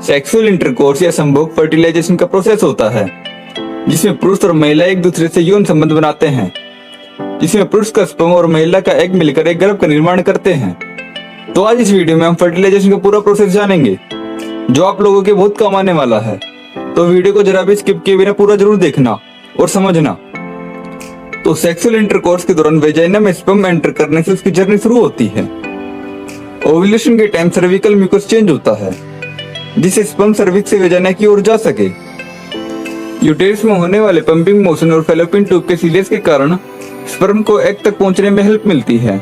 Sexual intercourse या संभोग fertilisation का प्रोसेस होता है जिसमें पुरुष और महिला एक दूसरे से यौन संबंध बनाते हैं, जिसमें पुरुष का स्पर्म और महिला का एग मिलकर एक गर्भ का निर्माण करते हैं। तो आज इस वीडियो में हम फर्टिलाइजेशन का पूरा प्रोसेस जानेंगे जो आप लोगों के बहुत काम आने वाला है। तो वीडियो को जरा भी स्किप किए बिना पूरा जरूर देखना और समझना। तो सेक्सुअल इंटरकोर्स के दौरान वेजाइना में स्पर्म एंटर करने से उसकी जर्नी शुरू होती है। ओव्यूलेशन के टाइम सर्विकल म्यूकस चेंज होता है जिससे स्पर्म सर्विक्स से वेजाइना की ओर जा सके। यूटेरस में होने वाले पंपिंग मोशन और फैलोपियन ट्यूब के सीलेस के कारण स्पर्म को एग तक पहुंचने में हेल्प मिलती है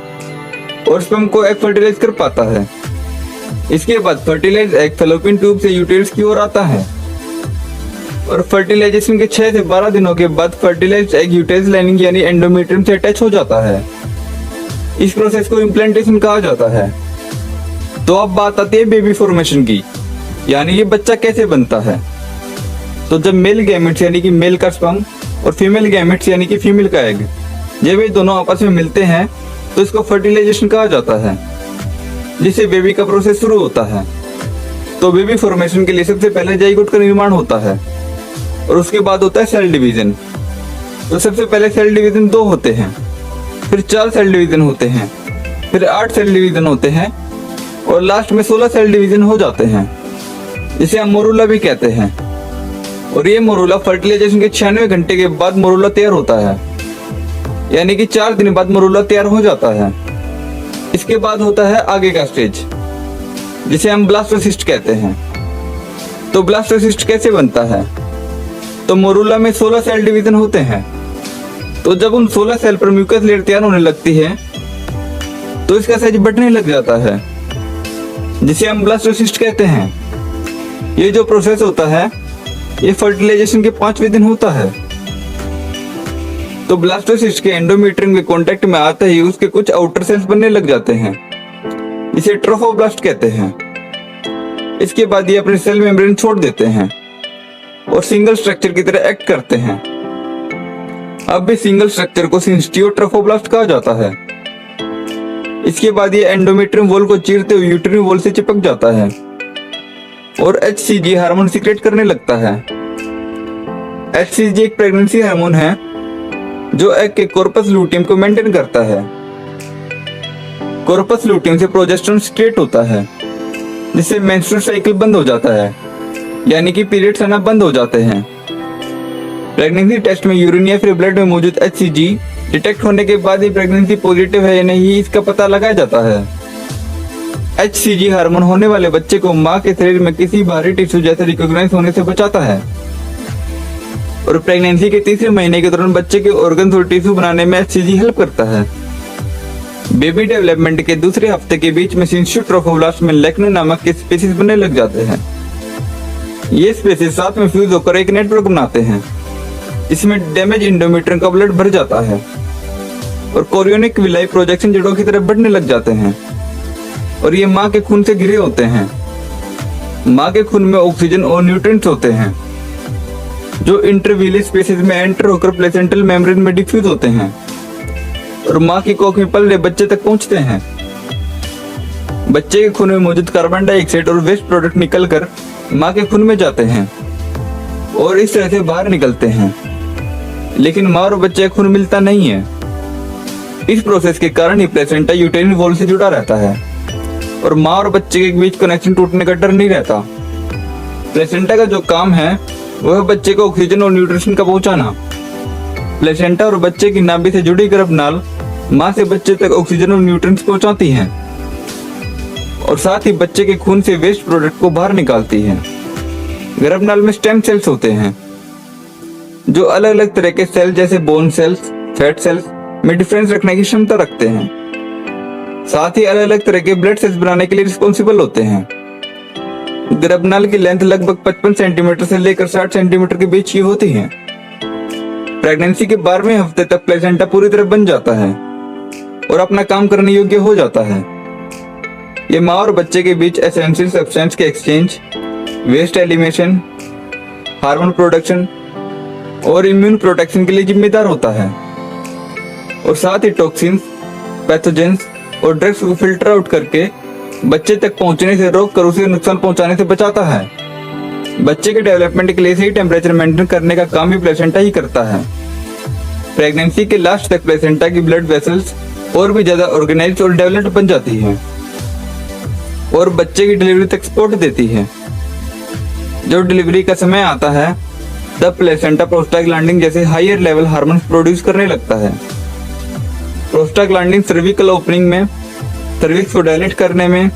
और स्पर्म को एग फर्टिलाइज कर पाता है। इसके बाद फर्टिलाइज एग फैलोपियन ट्यूब से यूटेरस की ओर आता है और फर्टिलाइजेशन के 6 से 12 दिनों के बाद फर्टिलाइज्ड एग यूटेरस लाइनिंग यानी एंडोमेट्रियम से अटैच हो जाता है। इस प्रोसेस को इम्प्लांटेशन कहा जाता है। तो अब बात आती है बेबी फॉर्मेशन की, यानी ये बच्चा कैसे बनता है। तो जब मेल गैमेट्स यानी कि मेल का स्पर्म और फीमेल गैमेट्स यानी कि फीमेल का एग जब ये दोनों आपस में मिलते हैं तो इसको फर्टिलाइजेशन कहा जाता है, जिससे बेबी का प्रोसेस शुरू होता है। तो बेबी फॉर्मेशन के लिए सबसे पहले जाइगोट का निर्माण होता है और उसके बाद होता है सेल डिवीजन। तो सबसे पहले सेल डिवीजन 2 होते हैं, फिर 4 सेल डिवीजन होते हैं, फिर 8 सेल डिवीजन होते हैं और लास्ट में 16 सेल डिवीजन हो जाते हैं, जिसे हम मोरूला भी कहते हैं। और ये मोरूला फर्टिलाइजेशन के 96 घंटे के बाद मोरूला तैयार होता है, यानी कि 4 दिन बाद मोरूला तैयार हो जाता है। इसके बाद होता है आगे का स्टेज जिसे हम ब्लास्टोसिस्ट कहते हैं। तो ब्लास्टोसिस्ट कैसे बनता है। तो मोरूला में 16 सेल डिवीजन होते हैं। तो जब उन 16 सेल पर म्यूकस लेयर तैयार होने लगती है तो इसका साइज बढ़ने लग जाता है, जिसे हम ब्लास्टोसिस्ट कहते हैं। ये जो प्रोसेस होता है ये फर्टिलाइजेशन के 5वें दिन होता है। तो ब्लास्टोसिस्ट के एंडोमेट्रियम के कांटेक्ट में आते ही उसके कुछ आउटर सेल्स बनने लग जाते हैं, इसे ट्रोफोब्लास्ट कहते हैं। इसके बाद ये अपने सेल मेम्ब्रेन छोड़ देते हैं और सिंगल स्ट्रक्चर की तरह एक्ट करते हैं। अब भी सिंगल स्ट्रक्चर को सिंस्टियो ट्रोफोब्लास्ट कहा जाता है। इसके बाद ये एंडोमेट्रियम वॉल को चीरते हुए यूट्रिन वॉल से चिपक जाता है और HCG हार्मोन सीक्रेट करने लगता है। HCG एक प्रेगनेंसी हार्मोन है जो एग के कॉर्पस लूटियम को मेंटेन करता है। कॉर्पस लूटियम से प्रोजेस्टेरोन सीक्रेट होता है जिससे मेंस्ट्रुअल साइकिल बंद हो जाता है, यानी कि पीरियड्स आना बंद हो जाते हैं। प्रेगनेंसी टेस्ट में यूरिन या फिर ब्लड में मौजूद HCG डिटेक्ट होने के बाद ही प्रेगनेंसी पॉजिटिव है या नहीं इसका पता लगाया जाता है। HCG हार्मोन होने वाले बच्चे को मां के शरीर में किसी बाहरी टिश्यू जैसे रिकॉग्नाइज होने से बचाता है और प्रेगनेंसी के 3रे महीने के दौरान बच्चे के ऑर्गन्स और टिश्यू बनाने में HCG हेल्प करता है। बेबी डेवलपमेंट के 2रे हफ्ते के बीच में सिंस्टियो ट्रोफोब्लास्ट में लेक्नो नामक के स्पीसीज बनने लग जाते हैं। ये स्पीसीज साथ में फ्यूज होकर एक नेटवर्क बनाते हैं, इसमें डैमेज एंडोमेट्रियम का ब्लड भर जाता है और कोरियोनिक विलाई प्रोजेक्शन जड़ों की तरफ बढ़ने लग जाते हैं और ये माँ के खून से घिरे होते हैं। माँ के खून में ऑक्सीजन और न्यूट्रिएंट्स होते हैं जो इंटरवीली स्पेसेस में एंटर होकर प्लेसेंटल मेम्ब्रेन में डिफ्यूज होते हैं और माँ की कोख में पल रहे बच्चे तक पहुंचते हैं। बच्चे के खून में मौजूद कार्बन डाइऑक्साइड और वेस्ट प्रोडक्ट निकलकर माँ के खून में जाते हैं और इस तरह से बाहर निकलते हैं, लेकिन माँ और बच्चे का खून मिलता नहीं है। इस प्रोसेस के कारण ही प्लेसेंटा यूटेरिन वॉल से जुड़ा रहता है और माँ और बच्चे के बीच कनेक्शन टूटने का डर नहीं रहता। प्लेसेंटा का जो काम है वह बच्चे को ऑक्सीजन और न्यूट्रिशन का पहुंचाना। प्लेसेंटा और बच्चे की नाभि से जुड़ी गर्भनाल माँ से बच्चे तक ऑक्सीजन और न्यूट्रिएंट्स पहुंचाती है और साथ ही बच्चे के खून से वेस्ट प्रोडक्ट को बाहर निकालती है। गर्भनाल में स्टेम सेल्स होते हैं जो अलग अलग तरह के सेल जैसे बोन सेल्स, फैट सेल्स में डिफरेंस रखने की क्षमता रखते हैं। साथ ही अलग अलग तरह के ब्लड सेल्स बनाने के लिए रिस्पॉन्सिबल होते हैं। गर्भनाल की लेंथ लगभग 55 सेंटीमीटर से लेकर 60 सेंटीमीटर के बीच की होती है। प्रेगनेंसी के 12वें हफ्ते तक प्लेसेंटा पूरी तरह बन जाता है और अपना काम करने योग्य हो जाता है। ये माँ और बच्चे के बीच एसेंशियल सब्सटेंस के exchange, waste elimination, hormone production और इम्यून प्रोटेक्शन के लिए जिम्मेदार होता है और साथ ही टॉक्सिन्स, पैथोजेंस और ड्रग्स को फिल्टर आउट करके बच्चे तक पहुंचने से रोक कर उसे नुकसान पहुंचाने से बचाता है। बच्चे के डेवलपमेंट के लिए सही टेम्परेचर मेंटेन करने का काम भी प्लेसेंटा ही करता है। प्रेगनेंसी के लास्ट तक प्लेसेंटा की ब्लड वेसल्स और भी ज्यादा ऑर्गेनाइज्ड और डेवलप्ड बन जाती हैं और बच्चे की डिलीवरी तक सपोर्ट देती है। जब डिलीवरी का समय आता है तब प्लेसेंटा प्रोस्टाग्लैंडिन जैसे हायर लेवल हार्मोन्स प्रोड्यूस करने लगता है। प्रोस्टाग्लैंडिन सर्विकल ओपनिंग में, सर्विक्स को डायलेट करने में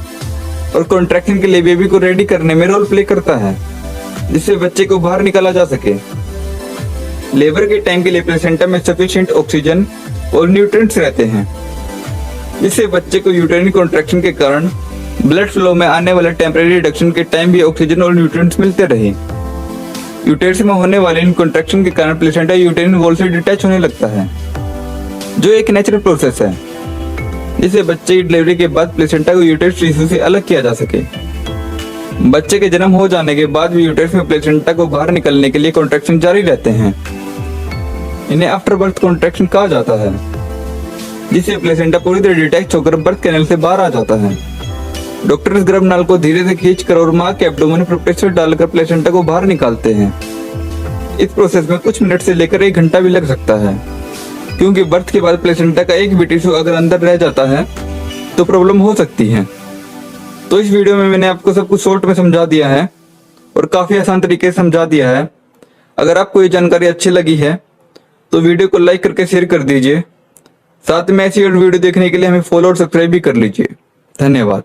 और कॉन्ट्रैक्शन के लिए बेबी को रेडी करने में रोल प्ले करता है, जिससे बच्चे को बाहर निकाला जा सके। लेबर के टाइम के लिए प्लेसेंटा में सफिशिएंट ऑक्सीजन और न्यूट्रिएंट्स रहते हैं, जिससे बच्चे को यूटेरिन कॉन्ट्रैक्शन के कारण ब्लड फ्लो में आने वाले टेम्परेरी रिडक्शन के टाइम भी ऑक्सीजन और न्यूट्रिएंट्स मिलते रहे। यूटेरस में होने वाले इन कॉन्ट्रैक्शन के कारण प्लेसेंटा यूटेरिन वॉल से डिटैच होने लगता है, जो एक नेचुरल प्रोसेस है, जिससे बच्चे की डिलीवरी के बाद प्लेसेंटा को यूटेरस टिश्यू से अलग किया जा सके। बच्चे के जन्म हो जाने के बाद भी यूटेरस में प्लेसेंटा को बाहर निकलने के लिए कॉन्ट्रैक्शन जारी रहते हैं। इन्हें आफ्टर बर्थ कॉन्ट्रैक्शन कहा जाता है, जिससे प्लेसेंटा पूरी तरह डिटैच होकर बर्थ कैनल से बाहर आ जाता है। डॉक्टर इस गर्भनाल को धीरे से खींचकर और मां के एब्डोमेन पर प्रेशर डालकर प्लेसेंटा को बाहर निकालते हैं। इस प्रोसेस में कुछ मिनट से लेकर 1 घंटा भी लग सकता है, क्योंकि बर्थ के बाद प्लेसेंटा का एक भी टिश्यू अगर अंदर रह जाता है तो प्रॉब्लम हो सकती है। तो इस वीडियो में मैंने आपको सब कुछ शॉर्ट में समझा दिया है और काफी आसान तरीके से समझा दिया है। अगर आपको ये जानकारी अच्छी लगी है तो वीडियो को लाइक करके शेयर कर दीजिए। साथ में ऐसी और वीडियो देखने के लिए हमें फॉलो और सब्सक्राइब भी कर लीजिए। धन्यवाद।